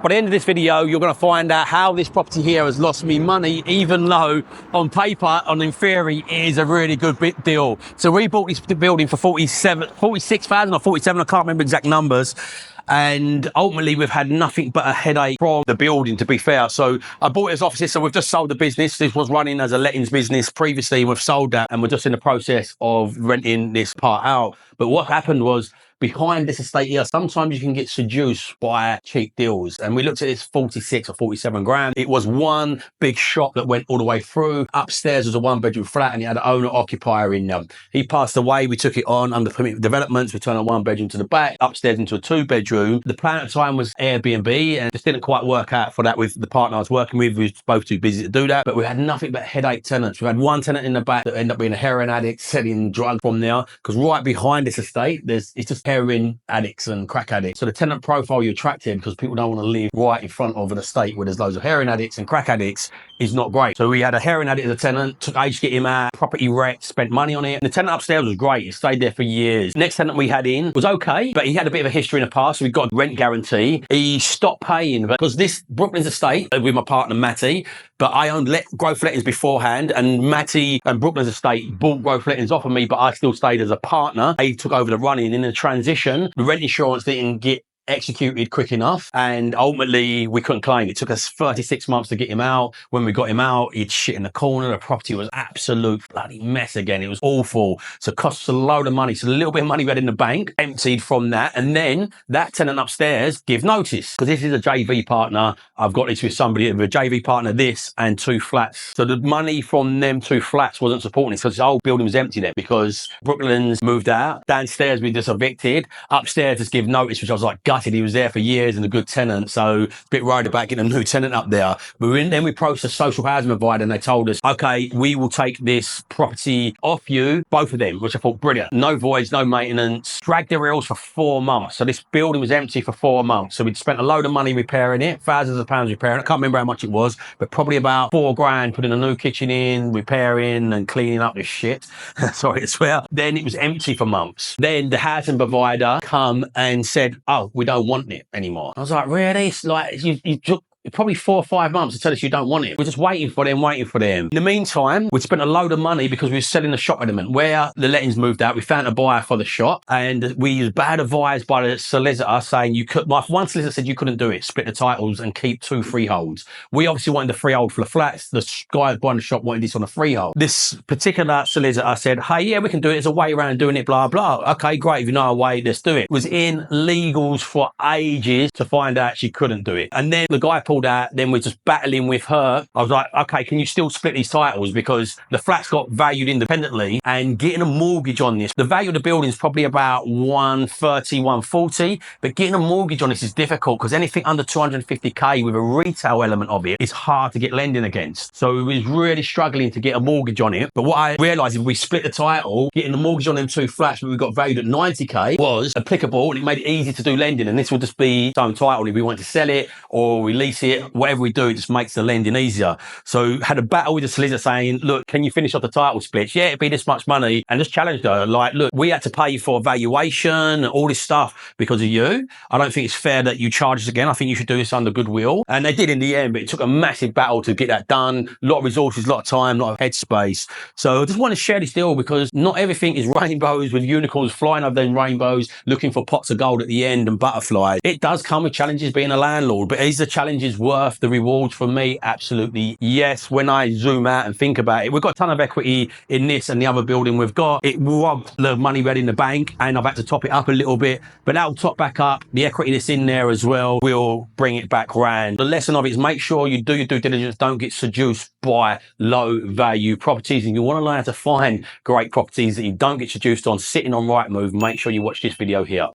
By the end of this video, you're going to find out how this property here has lost me money, even though on paper and in theory it is a really good deal. So we bought this building for 46,000 or 47, I can't remember exact numbers. And ultimately we've had nothing but a headache from the building, to be fair. So I bought it as offices, so we've just sold the business. This was running as a lettings business previously. We've sold that and we're just in the process of renting this part out. But what happened was, behind this estate here, sometimes you can get seduced by cheap deals. And we looked at this 46 or 47 grand. It was one big shop that went all the way through. Upstairs was a 1-bedroom flat and it had an owner occupier in there. He passed away. We took it on under permitted developments. We turned a 1-bedroom to the back, upstairs into a 2-bedroom. The plan at the time was Airbnb, and just didn't quite work out for that with the partner I was working with. We were both too busy to do that, but we had nothing but headache tenants. We had one tenant in the back that ended up being a heroin addict, selling drugs from there, because right behind this estate, it's just heroin addicts and crack addicts. So the tenant profile you attracted, because people don't want to live right in front of an estate where there's loads of heroin addicts and crack addicts, is not great. So we had a heroin addict as a tenant, took age to get him out, property wrecked, spent money on it. And the tenant upstairs was great. He stayed there for years. Next tenant we had in was okay, but he had a bit of a history in the past. So we got a rent guarantee. He stopped paying because this Brooklyn's estate with my partner Matty, but I owned growth lettings beforehand, and Matty and Brooklyn's estate bought growth lettings off of me, but I still stayed as a partner. He took over the running. In the transition, the rent insurance didn't get executed quick enough, and ultimately we couldn't claim. It took us 36 months to get him out. When we got him out, he'd shit in the corner. The property was absolute bloody mess again. It was awful. So it cost us a load of money. So the little bit of money we had in the bank emptied from that, and then that tenant upstairs give notice, because this is a JV partner. I've got this with somebody, with a JV partner, this and 2 flats. So the money from them 2 flats wasn't supporting this, because the whole building was empty then, because Brooklyn's moved out. Downstairs we just evicted. Upstairs just give notice, which I was like, he was there for years and a good tenant, so a bit worried about getting a new tenant up there. But then we approached a social housing provider and they told us, okay, we will take this property off you, both of them, which I thought brilliant. No voids, no maintenance. Dragged the rails for 4 months. So this building was empty for 4 months. So we'd spent a load of money repairing it, thousands of pounds repairing it. I can't remember how much it was, but probably about 4 grand, putting a new kitchen in, repairing and cleaning up this shit. Sorry to swear. Then it was empty for months. Then the housing provider come and said, oh, we don't want it anymore. I was like, really? It's like, you took probably 4 or 5 months to tell us you don't want it. We're just waiting for them. In the meantime, we spent a load of money because we were selling the shop element. Where the lettings moved out, we found a buyer for the shop, and we was bad advised by the solicitor saying you could, one solicitor said you couldn't do it, split the titles and keep 2 freeholds. We obviously wanted the freehold for the flats. The guy buying the shop wanted this on a freehold. This particular solicitor said, hey, yeah, we can do it. There's a way around doing it, blah, blah. Okay, great. If you know a way, let's do it. Was in legals for ages to find out she couldn't do it. And then the guy pulled out, then we're just battling with her. I was like, okay, can you still split these titles? Because the flats got valued independently, and getting a mortgage on this, the value of the building is probably about 130, 140, but getting a mortgage on this is difficult, because anything under 250k with a retail element of it is hard to get lending against. So we was really struggling to get a mortgage on it. But what I realised, if we split the title, getting the mortgage on them 2 flats that we got valued at 90k was applicable, and it made it easy to do lending. And this will just be its own title. If we want to sell it or release it, whatever we do, it just makes the lending easier. So had a battle with the solicitor saying, look, can you finish off the title splits? Yeah, it'd be this much money. And just challenged her, like, look, we had to pay for valuation and all this stuff because of you. I don't think it's fair that you charge us again. I think you should do this under goodwill. And they did in the end, but it took a massive battle to get that done. A lot of resources, a lot of time, a lot of headspace. So I just want to share this deal, because not everything is rainbows with unicorns flying over them rainbows, looking for pots of gold at the end and butterflies. It does come with challenges being a landlord, but is the challenges worth the rewards? For me, absolutely yes. When I zoom out and think about it, we've got a ton of equity in this and the other building we've got. It robbed the money we had in the bank, and I've had to top it up a little bit, but that'll top back up. The equity that's in there as well will bring it back round. The lesson of it is, make sure you do your due diligence. Don't get seduced by low value properties, and you want to learn how to find great properties that you don't get seduced on sitting on Rightmove. Make sure you watch this video here.